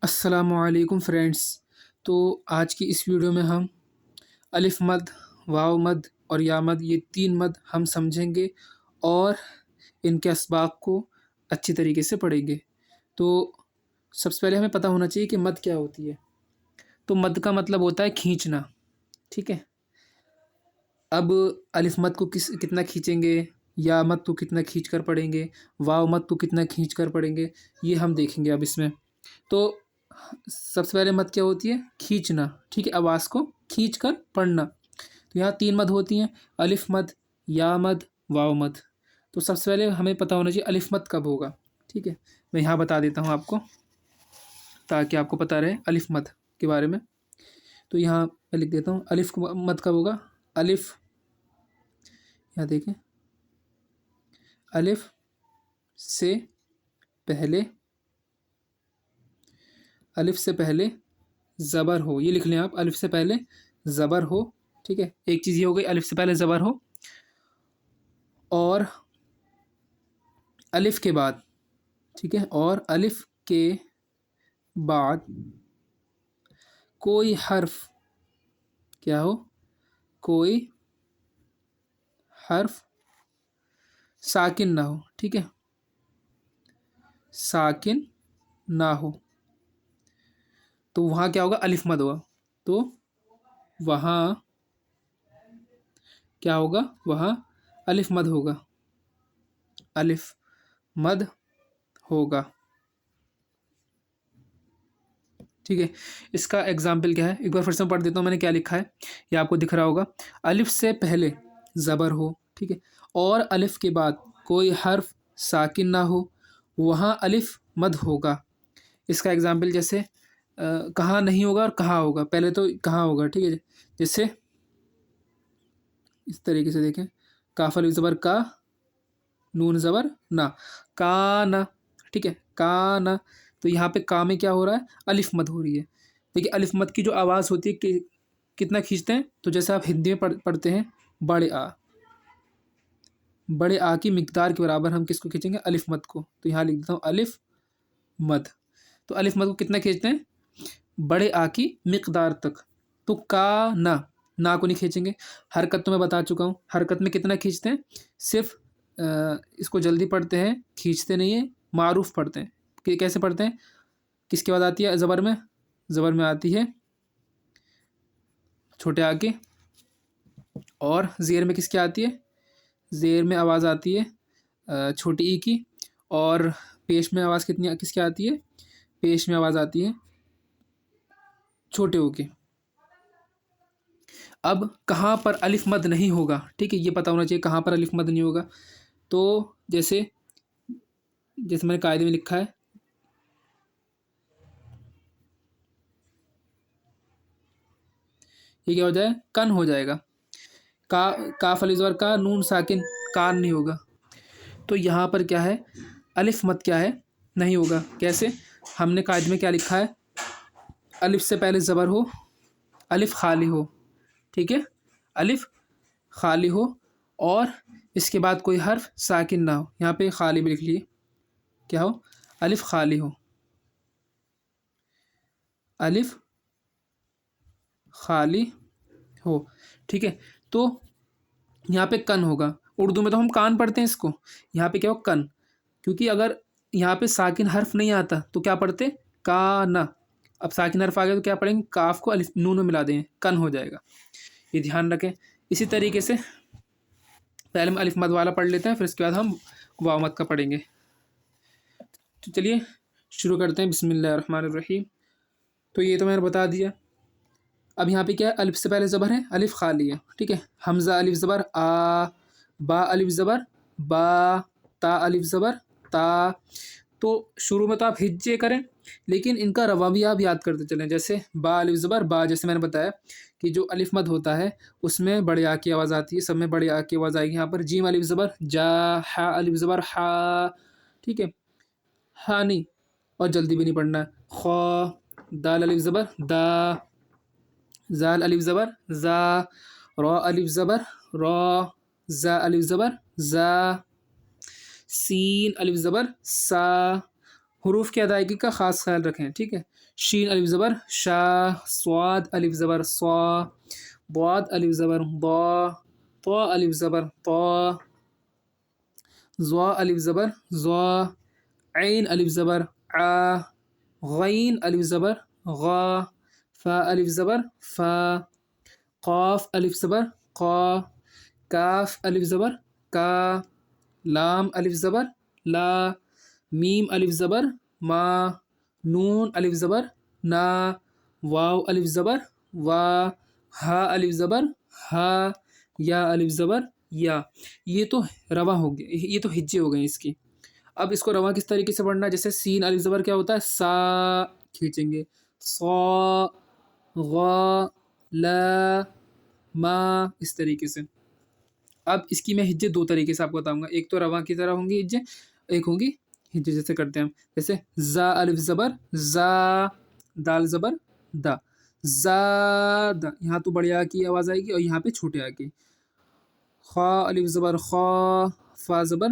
अस्सलामुअलैकुम फ्रेंड्स। तो आज की इस वीडियो में हम अलिफ मद, वाव मद और या मद, ये तीन मद हम समझेंगे और इनके असबाब को अच्छी तरीके से पढ़ेंगे। तो सबसे पहले हमें पता होना चाहिए कि मद क्या होती है। तो मद का मतलब होता है खींचना, ठीक है। अब अलिफ मद को कितना खींचेंगे, या मद को कितना खींच कर पढ़ेंगे, वाव मद को कितना खींच कर पढ़ेंगे, ये हम देखेंगे अब इसमें। तो सबसे पहले मद क्या होती है? खींचना, ठीक है, आवाज़ को खींच कर पढ़ना। तो यहाँ तीन मद होती हैं, अलिफ मद, या मद, वाव मद। तो सबसे पहले हमें पता होना चाहिए अलिफ मद कब होगा, ठीक है। मैं यहाँ बता देता हूँ आपको ताकि आपको पता रहे अलिफ मद के बारे में। तो यहाँ मैं लिख देता हूँ अलिफ मद कब होगा। अलिफ, यहाँ देखें, अलिफ से पहले, अलिफ से पहले ज़बर हो, ये लिख लें आप, अलिफ से पहले ज़बर हो, ठीक है। एक चीज़ ये हो गई, अलिफ से पहले ज़बर हो, और अलिफ के बाद, ठीक है, और अलिफ के बाद कोई हर्फ क्या हो, कोई हर्फ साकिन ना हो, ठीक है, साकिन ना हो। तो वहाँ क्या होगा? अलिफ मद होगा। तो वहाँ क्या होगा? वहाँ अलिफ मद होगा, अलिफ मद होगा, ठीक है। इसका एग्जाम्पल क्या है, एक बार फिर से पढ़ देता हूँ, मैंने क्या लिखा है, ये आपको दिख रहा होगा। अलिफ से पहले ज़बर हो, ठीक है, और अलिफ के बाद कोई हर्फ साकिन ना हो, वहाँ अलिफ मद होगा। इसका एग्जाम्पल जैसे कहाँ नहीं होगा और कहाँ होगा। पहले तो कहाँ होगा, ठीक है, जैसे इस तरीके से देखें, काफ अलिफ ज़बर का, नून ज़बर ना, का ना, ठीक है, का ना। तो यहाँ पे का में क्या हो रहा है? अलिफ मद हो रही है। देखिए अलिफ मद की जो आवाज़ होती है कि कितना खींचते हैं, तो जैसे आप हिंदी में पढ़ते हैं बड़े आ, बड़े आ की मिकदार के बराबर हम किसको खींचेंगे? अलिफ मद को। तो यहाँ लिख देता हूँ अलिफ मद। तो अलिफ मद को कितना खींचते हैं? बड़े आ की मिकदार तक। तो का ना को नहीं खींचेंगे। हरकत तो मैं बता चुका हूँ, हरकत में कितना खींचते हैं? सिर्फ इसको जल्दी पढ़ते हैं, खींचते नहीं है, मारूफ पढ़ते हैं। कैसे पढ़ते हैं? किसके बाद आती है ज़बर में? ज़बर में आती है छोटे आ की, और ज़ेर में किसके आती है? ज़ेर में आवाज़ आती है छोटी ई की, और पेश में आवाज़ किसकी आती है? पेश में आवाज़ आती है छोटे ओ की। अब कहाँ पर अलिफ मद नहीं होगा, ठीक है, ये पता होना चाहिए कहाँ पर अलिफ मद नहीं होगा। तो जैसे मैंने कायदे में लिखा है, ये क्या हो जाए? कन हो जाएगा। काफ अलिफ ज़बर का, नून साकिन, कान नहीं होगा। तो यहाँ पर क्या है? अलिफ मद क्या है? नहीं होगा। कैसे? हमने कायदे में क्या लिखा है? अलिफ से पहले ज़बर हो, अलिफ खाली हो, ठीक है, अलिफ खाली हो, और इसके बाद कोई हर्फ साकिन ना हो। यहाँ पे खाली भी लिख लिए, क्या हो? अलिफ खाली हो, अलिफ खाली हो, ठीक है। तो यहाँ पे कन होगा। उर्दू में तो हम कान पढ़ते हैं इसको, यहाँ पे क्या हो? कन। क्योंकि अगर यहाँ पे साकिन हर्फ नहीं आता तो क्या पढ़ते? का ना। अब साकिन हर्फ आ गया तो क्या पढ़ेंगे? काफ को अलिफ नून में मिला दें, कन हो जाएगा। ये ध्यान रखें। इसी तरीके से पहले हम अलिफ मद वाला पढ़ लेते हैं, फिर इसके बाद हम वाव मद का पढ़ेंगे। तो चलिए शुरू करते हैं। बिस्मिल्लाहिर्रहमानिर्रहीम। तो ये तो मैंने बता दिया। अब यहाँ पे क्या है? अलिफ से पहले ज़बर है, अलिफ खाली है, ठीक है। हमज़ा अलिफ ज़बर आ, बा अलिफ ज़बर बा, ता अलिफ ज़बर ता। तो शुरू में तो आप हिज्जे करें, लेकिन इनका रवा भी आप याद करते चलें। जैसे बा अलिफ ज़बर बा, जैसे मैंने बताया कि जो अलिफ मद होता है उसमें बड़े आ की आवाज़ आती है, सब में बड़े आ की आवाज़ आएगी। यहाँ पर जीम अलिफ ज़बर जा, हा अलिफ ज़बर हा, ठीक है, हा नहीं, और जल्दी भी नहीं पढ़ना। ख, दाल अलिफ ज़बर दा, ज़ाल अलिफ ज़बर ज़ा, रॉ अलिफ ज़बर रॉ, ज़ा अलिफ ज़बर ज़ा, सीन अलिफ ज़बर सा, حروف کی ادائیگی کا خاص خیال رکھیں، ٹھیک ہے. شین الف زبر شا، صاد الف زبر صا، ضاد الف زبر ضا، طا الف زبر طا، ظا الف زبر ظا، عین الف زبر عا، غین الف زبر غا، فا الف زبر فا، قاف الف زبر قا، کاف الف زبر کا، لام الف زبر لا، میم الف زبر ما، نون الف زبر نا، واو الف زبر وا، ہا الف زبر ہا، یا الف زبر یا. یہ تو رواں ہو گیا، یہ تو ہجے ہو گئے اس کی. اب اس کو رواں کس طریقے سے پڑھنا ہے؟ جیسے سین الف زبر کیا ہوتا ہے؟ سا کھینچیں گے، صا، غا، لا، ما، اس طریقے سے. اب اس کی میں ہجے دو طریقے سے آپ کو بتاؤں گا. ایک تو رواں کی طرح ہوں گی ہجے، ایک ہوں گی ہجے جیسے کرتے ہیں ہم. جیسے زا الف زبر زا، دال زبر دا، زاد، یہاں تو بڑے آ کی آواز آئے گی اور یہاں پہ چھوٹے آ کی. خا الف زبر خا، فا زبر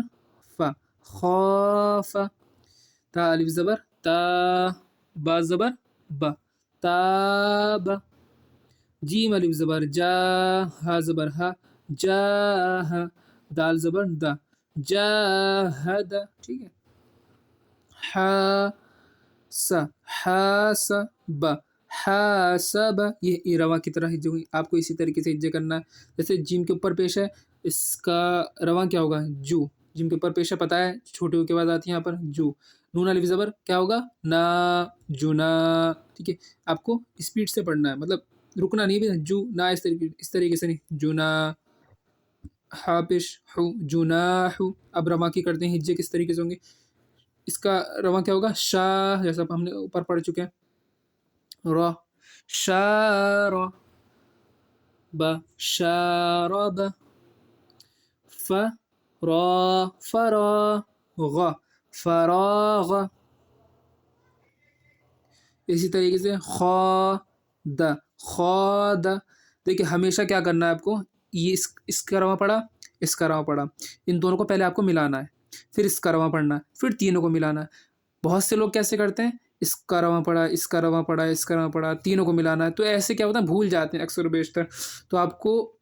فا، خاف. تا الف زبر تا، با زبر با، تاب. جیم الف زبر جا، ہا زبر ہا، جاہ، دال زبر دا، جاہد. ٹھیک ہے. حاسا، حاسب، حاسب. یہ رواں کی طرح ہجے ہوئی، آپ کو اسی طریقے سے ہجے کرنا ہے. جیسے جیم کے اوپر پیش ہے، اس کا رواں کیا ہوگا؟ جو. جیم کے اوپر پیش ہے پتہ ہے، چھوٹے ہو کے بعد آتی ہے یہاں پر جو. نون الف زبر کیا ہوگا؟ نا، جنا. ٹھیک ہے. آپ کو اسپیڈ سے پڑھنا ہے، مطلب رکنا نہیں بھی، جو نا اس طریقے سے نہیں، جنا. حابش حو، جناح. اب رواں کی کرتے ہیں ہجے کس طریقے سے ہوں گے. اس کا رواں کیا ہوگا؟ شاہ، جیسا ہم نے اوپر پڑھ چکے ہیں. را، شار، با، شارب. ف، را، فرا، غ، فراغ. اسی طریقے سے خا، د، خاد. دیکھیے ہمیشہ کیا کرنا ہے آپ کو، یہ اس کا رواں پڑا، اس کا رواں پڑا، ان دونوں کو پہلے آپ کو ملانا ہے، پھر اس کا رواں پڑھنا ہے، پھر تینوں کو ملانا ہے. بہت سے لوگ کیسے کرتے ہیں، اس کا رواں پڑا، اس کا رواں پڑا، اس کا رواں پڑا، تینوں کو ملانا ہے. تو ایسے کیا ہوتا ہے، بھول جاتے ہیں اکثر و بیشتر. تو آپ کو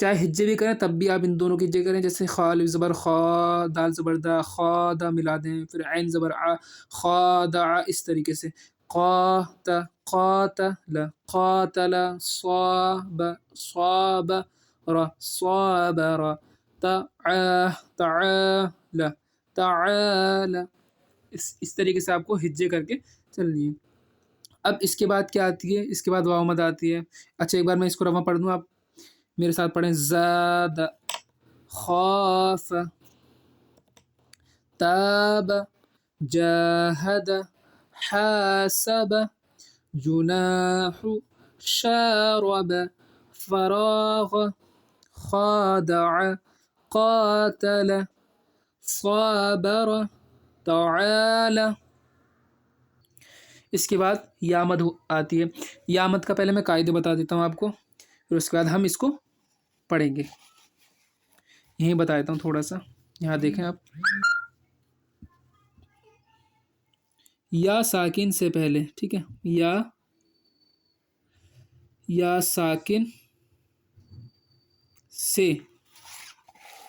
چاہے ہجے بھی کریں تب بھی آپ ان دونوں کی ہجے کریں. جیسے خا الف زبر خا، دال زبر دا، خا دا ملا دیں، پھر عین زبر آ، خا دا، اس طریقے سے. قات، قاتل، قاتل، صاب، صاب، را، صابر، تعال، تعال. اس طریقے سے آپ کو ہجے کر کے چلنی ہے. اب اس کے بعد کیا آتی ہے؟ اس کے بعد واو مد آتی ہے. اچھا ایک بار میں اس کو رواں پڑھ دوں، آپ میرے ساتھ پڑھیں. زاد، خاف، تاب، جاہد، حاسب، جناح، شارب، فراغ، خادع، قاتل، صابر، تعال. اس کے بعد یامد آتی ہے. یامد کا پہلے میں قاعدے بتا دیتا ہوں آپ کو، پھر اس کے بعد ہم اس کو پڑھیں گے. یہیں بتا دیتا ہوں تھوڑا سا، یہاں دیکھیں آپ. یا ساکن سے پہلے، ٹھیک ہے، یا ساکن سے،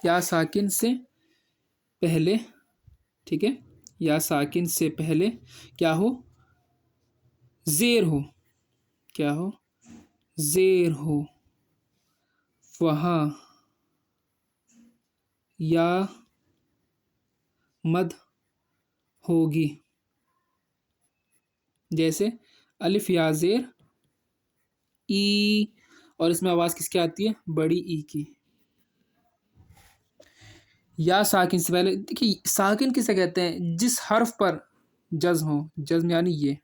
یا ساکن سے پہلے، ٹھیک ہے، یا ساکن سے پہلے کیا ہو؟ زیر ہو. کیا ہو؟ زیر ہو. وہاں یا مد ہوگی. جیسے الف یا زیر ای، اور اس میں آواز کس کی آتی ہے؟ بڑی ای کی. یا ساکن سے پہلے دیکھیے، ساکن کسے کہتے ہیں؟ جس حرف پر جزم ہو. جزم یعنی یہ،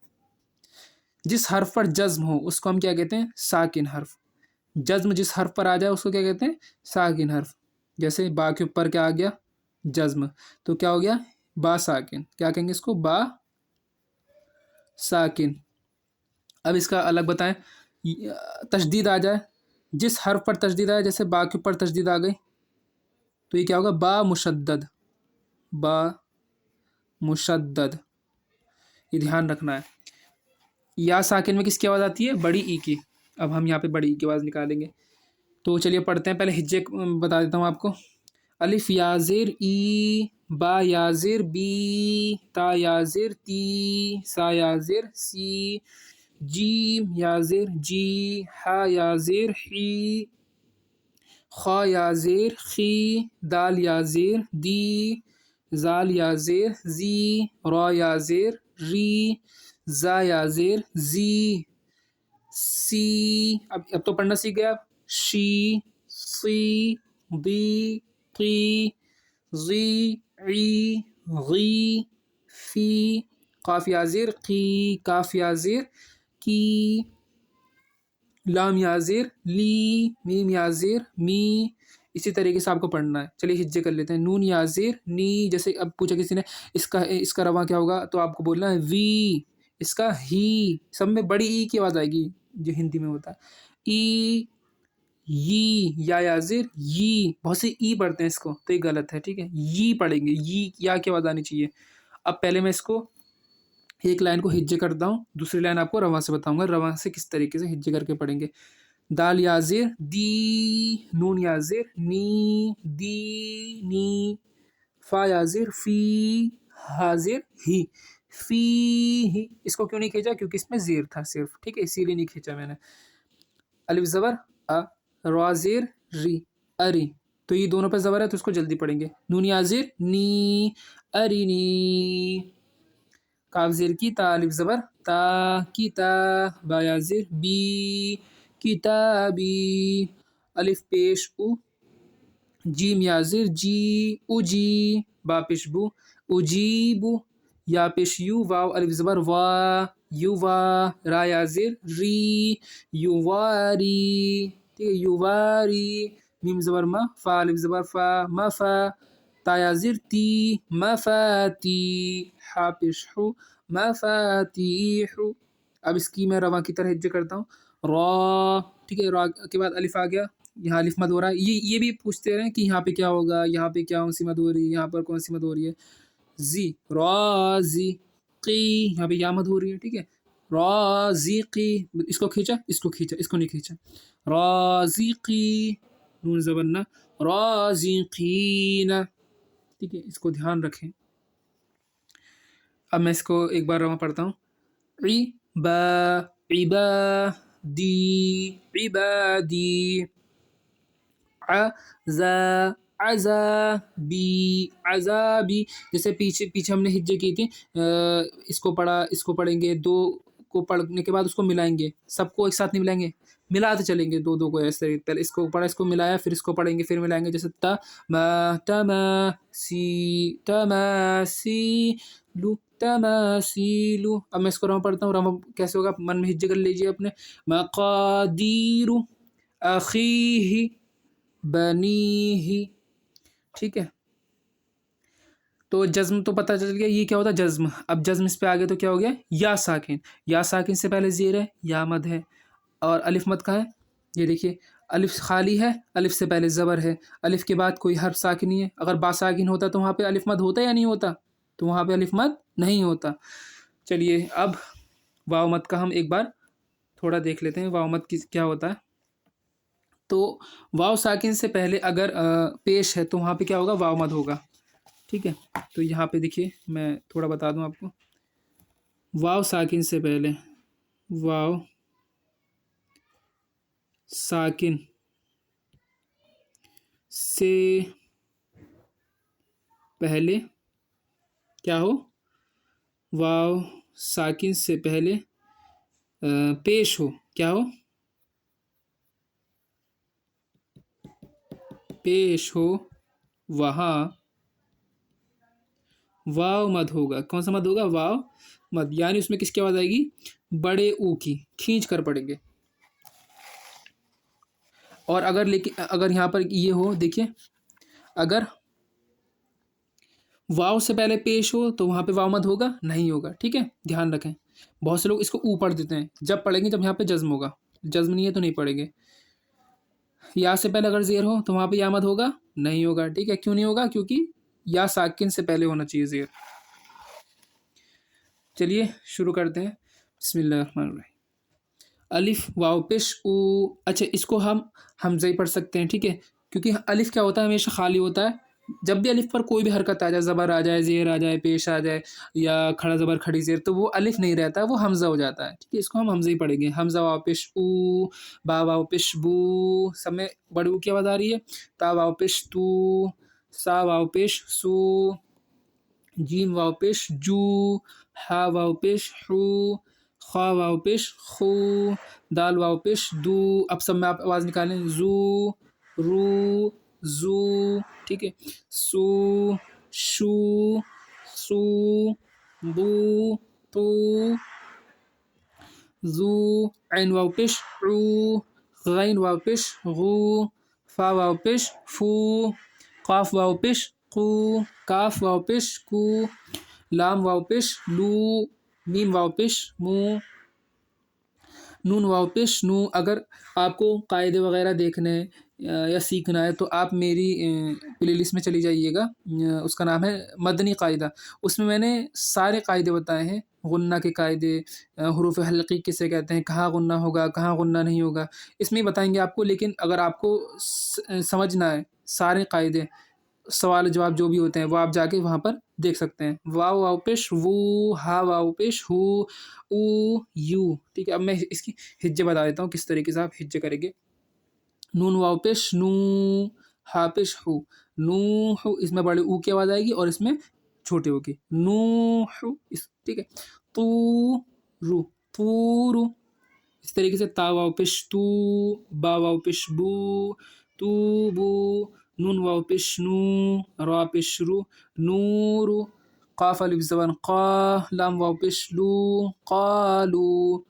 جس حرف پر جزم ہو اس کو ہم کیا کہتے ہیں؟ ساکن حرف. جزم جس حرف پر آ جائے اس کو کیا کہتے ہیں؟ ساکن حرف. جیسے با کے اوپر کیا آ گیا؟ جزم، تو کیا ہو گیا؟ با ساکن. کیا کہیں گے اس کو؟ با ساکن. اب اس کا الگ بتائیں. تشدید آ جائے، جس حرف پر تشدید آئے، جیسے با کے اوپر تشدید آ گئی تو یہ کیا ہوگا؟ با مشدد. با मुशद्दद, ये ध्यान रखना है। या साकिन में किसकी आवाज़ आती है? बड़ी ई की। अब हम यहाँ पे बड़ी ई की आवाज़ निकालेंगे। तो चलिए पढ़ते हैं, पहले हिज्जे बता देता हूँ आपको। अलिफ याजिर ई, बा याजिर बी, ता याजिर ती, सा याजिर सी, जीम याजिर जी, हा याजिर ही, खा याजिर खी, दाल याजिर दी, जाल याजिर जी, रा याजिर री, जा याजिर जी, सी। अब तो पढ़ना सीख गया आप। शी, सी, दी, ती, जी, ई, गी, फी, काफ याजिर की, काफ याजिर की, लाम याजिर ली, मीम याजिर मी। इसी तरीके से आपको पढ़ना है। चलिए हिज्जे कर लेते हैं। नून याजिर नी, जैसे अब पूछा किसी ने इसका रवा क्या होगा, तो आपको बोलना है वी। इसका ही, सब में बड़ी ई की आवाज़ आएगी जो हिंदी में होता है। ई, यी, या याजिर यी, बहुत से ई पढ़ते हैं इसको, तो ये गलत है, ठीक है। यी पढ़ेंगे, यी या की आवाज़ आनी चाहिए। अब पहले मैं इसको एक लाइन को हिज्जे करता हूँ, दूसरी लाइन आपको रवा से बताऊंगा, रवा से किस तरीके से हिज्जे करके पढ़ेंगे। दाल याजिर दी, नून याजिर नी, दी नी, फा याजिर फी, हाजिर ही, फी ही। इसको क्यों नहीं खींचा? क्योंकि इसमें ज़ेर था सिर्फ, ठीक है, इसीलिए नहीं खींचा मैंने। अलिफ ज़बर अ, रा ज़ेर री, अरी, तो ये दोनों पे ज़बर है तो इसको जल्दी पढ़ेंगे। नून याजिर नी, अरिनी, काफ ज़ेर की ता, अलिफ ज़बर ता, किता, बा याजिर बी, किताबी, अलिफ पेश उ, जीम याजिर जी, उजी, बा पेश बु, उजीबु, या पेश यू, वाव अलिफ ज़बर वा, युवा, रा याजिर री, युवारी, ठीक है, युवारी, मीम ज़बर मा, फा अलिफ ज़बर फा, मफा, ता याजिर ती, मफाती, हा पेश हु, मफातीहु। अब इसकी मैं रवा की तरह हिज्जे करता हूँ। रा, ठीक है, रा के बाद अलिफ आ गया, यहाँ अलिफ मद हो रहा है। ये भी पूछते रहे कि यहाँ पे क्या होगा, यहाँ पे कौन सी मद हो रही है, यहाँ पर कौन सी मद हो रही है। जी, राजी की, यहाँ पे या मद हो रही है, ठीक है। राजी की, इसको खींचा, इसको खींचा, इसको नहीं खींचा। राजी की, नून ज़बरना, राजिकीना, ठीक है, इसको ध्यान रखें। अब मैं इसको एक बार रवा पढ़ता हूँ। इबा, इबादी, इबादी, अज़ा, अज़ाबी, अज़ाबी। जैसे पीछे पीछे हमने हिज्जे की थी, इसको पढ़ा, इसको पढ़ेंगे, दो को पढ़ने के बाद उसको मिलाएंगे, सबको एक साथ नहीं मिलाएंगे, मिलाते चलेंगे दो दो को, ऐसे पहले इसको पढ़ा, इसको मिलाया, फिर इसको पढ़ेंगे, फिर मिलाएंगे। जैसे तमासीलु, तमासीलु। अब मैं इसको रमा पढ़ता हूँ, रमा कैसे होगा, मन में हिज्जे कर लीजिए अपने। मक़ादीरु अख़ीही बनीही, ठीक है। तो जज्म तो पता चल गया, ये क्या होता है जज्म। अब जज्म इस पे आ गया तो क्या हो गया, या साकिन। या साकिन से पहले ज़ेर है, या मद है, और अलिफ मद कहाँ है, ये देखिए, अलिफ खाली है, अलिफ से पहले ज़बर है, अलिफ के बाद कोई हर्फ साकिन नहीं है। अगर बा साकिन होता तो वहाँ पे अलिफ मद होता या नहीं होता, तो वहाँ पे अलिफ मद नहीं होता। चलिए अब वाव मद का हम एक बार थोड़ा देख लेते हैं, वाव मद की क्या होता है। तो वाव साकिन से पहले अगर पेश है तो वहाँ पे क्या होगा, वाव मद होगा, ठीक है। तो यहाँ पे देखिए, मैं थोड़ा बता दूँ आपको। वाव साकिन से पहले, वाव साकिन से पहले क्या हो, वाव साकिन से पहले पेश हो, क्या हो, पेश हो, वहाँ वाव मद होगा। कौन सा मद होगा, वाव मद, यानी उसमें किसकी आवाज़ आएगी, बड़े ऊ की, खींच कर पढ़ेंगे। और अगर लेकिन अगर यहाँ पर ये हो, देखिए, अगर वाव से पहले पेश हो तो वहाँ पे वाव मद होगा, नहीं होगा, ठीक है, ध्यान रखें। बहुत से लोग इसको ऊ पढ़ देते हैं, जब पढ़ेंगे जब यहाँ पे जज्म होगा, जज्म नहीं है तो नहीं पढ़ेंगे। या से पहले अगर ज़ेर हो तो वहाँ पे या मद होगा, नहीं होगा, ठीक है। क्यों नहीं होगा, क्योंकि या साकिन से पहले होना चाहिए ज़ेर। چلیے شروع کرتے ہیں. بسم اللہ الرحمن الرحیم. الف واو پیش او. اچھا اس کو ہم حمزہ ہی پڑھ سکتے ہیں, ٹھیک ہے, کیونکہ الف کیا ہوتا ہے ہمیشہ خالی ہوتا ہے. جب بھی الف پر کوئی بھی حرکت آ جائے, زبر آ جائے, زیر آ جائے, پیش آ جائے, یا کھڑا زبر کھڑی زیر, تو وہ الف نہیں رہتا, وہ حمزہ ہو جاتا ہے, ٹھیک ہے. اس کو ہم حمزہ ہی پڑھیں گے. حمزہ واو پیش او, با واو پیش بو, سب میں بڑی او کی آواز آ رہی ہے. تا واو پیش تو, سا واو پیش سو, جیم واو پیش جو, ہا واو پیش حو, خا واو پیش خو, دال واو پیش دو. اب سب میں آپ آواز نکالیں, زو, رو, زو, ٹھیک ہے. سو, شو, سو, بو, تو, زو. عین واو پیش عو, غین واو پیش غو, فا واو پیش فو, قاف واو پیش قو, کاف واو پیش کو, لام واو پیش لو, میم واو پیش مو, نون واو پیش نو. اگر آپ کو قاعدے وغیرہ دیکھنے یا سیکھنا ہے تو آپ میری پلے لسٹ میں چلی جائیے گا, اس کا نام ہے مدنی قاعدہ. اس میں نے سارے قاعدے بتائے ہیں, غنہ کے قاعدے, حروف حلقی کسے کہتے ہیں, کہاں غنہ ہوگا, کہاں غنہ نہیں ہوگا, اس میں ہی بتائیں گے آپ کو. لیکن اگر آپ کو سمجھنا ہے سارے قاعدے, سوال جواب جو بھی ہوتے ہیں, وہ آپ جا کے وہاں پر دیکھ سکتے ہیں. واو واو پیش وو, ہا واو پیش ہو, او, یو, ٹھیک ہے. اب میں اس کی ہجے بتا دیتا ہوں کس طریقے سے آپ ہجے کریں گے. نون واو پیش نو, ہا پیش ہو, نو ہو, اس میں بڑے او کی آواز آئے گی اور اس میں چھوٹے او کی, نو ہو, ٹھیک ہے. تو رو, تو رو, اس طریقے سے. تا واو پیش تو, با واو پیش بو, تو بو, نون واو پیش نو, را پیش رو, نورو, قاف الف زبان قا, لام واو پیش لو, قالو,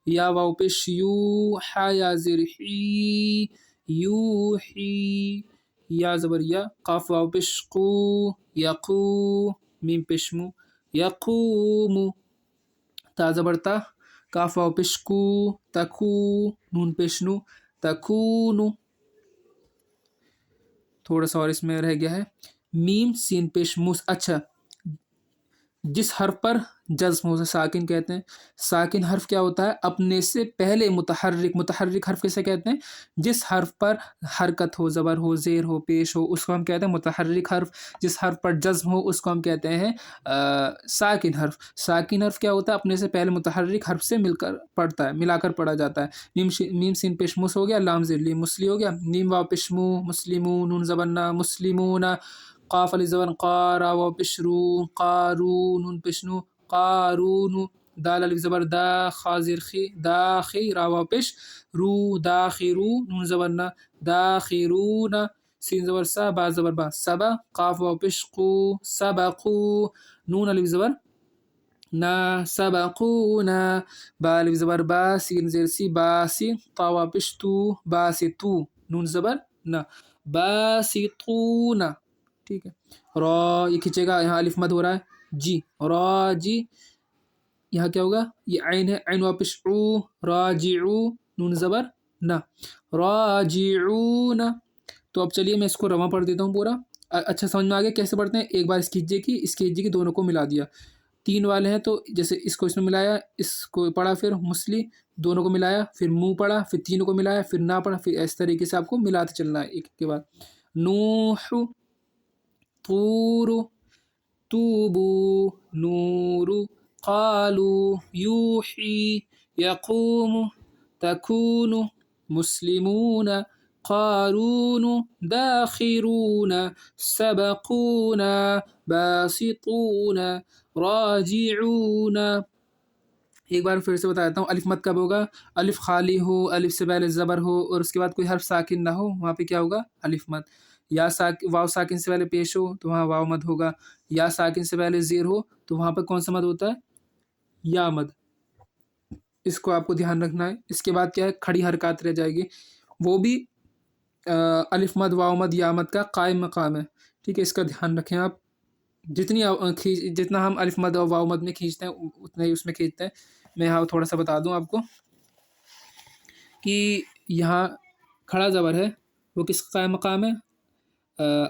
یا واو پیش یو, حا یا زیر حی, یوحی, یا زبر یا, قاف واو پیش قو, یقو, میم پیش مو, یقومو, تا زبر تا, کاف واو پیش کو, تکو, نون پیش نو, تکونو. تھوڑا سا اور اس میں رہ گیا ہے. میم سین پیش موس. اچھا, جس حرف پر جزم ہو, ساکن کہتے ہیں. ساکن حرف کیا ہوتا ہے, اپنے سے پہلے متحرک. متحرک حرف کیسے کہتے ہیں, جس حرف پر حرکت ہو, زبر ہو, زیر ہو, پیش ہو, اس کو ہم کہتے ہیں متحرک حرف. جس حرف پر جزم ہو اس کو ہم کہتے ہیں ساکن حرف. ساکن حرف کیا ہوتا ہے, اپنے سے پہلے متحرک حرف سے مل کر پڑھتا ہے, ملا کر پڑھا جاتا ہے. میم سین پیش مس ہو گیا, لام زیر لی مسلی ہو گیا, نیم واو پیش مو, مسلمون, نون زبر مسلمون, قاف الف زبر قا, را واو پیش رو, قارون, نون پیش نو, قارون, دال الف زبر دا, خا زیر خی, داخی, را واو پیش رو, داخرو, نون زبر نا, داخرون, سین زبر سا, با زبر با, سبا, قاف واو پیش قو, سبقو, نون الف زبر نا, سبقونا, با الف زبر با, سین زیر سی, باسی, تا واو پیش تو, باسی تو, نون زبر نا, باسطونا, ٹھیک ہے. را, یہ کھینچے گا, یہاں الف مد ہو رہا ہے, جی, را جی, یہاں کیا ہوگا, یہ عین ہے, عین واپس عو, راجعو, نون زبر نا, راجعون. تو اب چلیے میں اس کو رواں پڑھ دیتا ہوں پورا. اچھا سمجھ میں آ گیا کیسے پڑھتے ہیں. ایک بار اس کی ہجے کی, اس کی ہجے کی, دونوں کو ملا دیا. تین والے ہیں تو جیسے اس کو اس میں ملایا, اس کو پڑھا, پھر مسلی, دونوں کو ملایا, پھر منہ پڑھا, پھر تینوں کو ملایا, پھر نہ پڑھا, پھر اس طریقے سے آپ کو ملاتے چلنا ہے ایک کے بعد. نوح, طور, توبو, نور, قالو, یوحی, یقوم, تکون, مسلمون, قارون, داخرون, سبقون, باسطون, راجعون. ایک بار پھر سے بتا دیتا ہوں. الف مد کب ہوگا, الف خالی ہو, الف سے پہلے زبر ہو اور اس کے بعد کوئی حرف ساکن نہ ہو, وہاں پہ کیا ہوگا, الف مد. یا واو ساکن سے پہلے پیش ہو تو وہاں واو مد ہوگا. یا ساکن سے پہلے زیر ہو تو وہاں پہ کون سا مد ہوتا ہے, یا مد. اس کو آپ کو دھیان رکھنا ہے. اس کے بعد کیا ہے, کھڑی حرکات رہ جائے گی, وہ بھی الف مد, واو مد, یا مد کا قائم مقام ہے, ٹھیک ہے. اس کا دھیان رکھیں آپ. جتنا ہم الف مد اور واو مد میں کھینچتے ہیں اتنا ہی اس میں کھینچتے ہیں. میں یہاں تھوڑا سا بتا دوں آپ کو کہ یہاں کھڑا زبر ہے وہ کس کا قائم مقام ہے,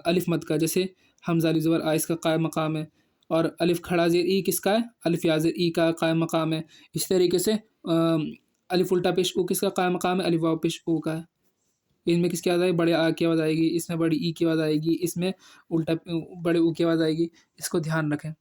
الف مد کا. جیسے حمزہ الف زبر آ, اس کا قائم مقام ہے. اور الف کھڑا زیر ای کس کا ہے؟ الف یا زیر ای کا قائم مقام ہے۔ اس طریقے سے الف الٹا پیش او کس کا قائم مقام ہے؟ الف واو پیش او کا ہے۔ ان میں کس کی آواز آئے گی؟ بڑے آ کی آواز آئے گی، اس میں بڑی ای کی آواز آئے گی، اس میں الٹا بڑے او کی آواز آئے گی۔ اس کو دھیان رکھیں۔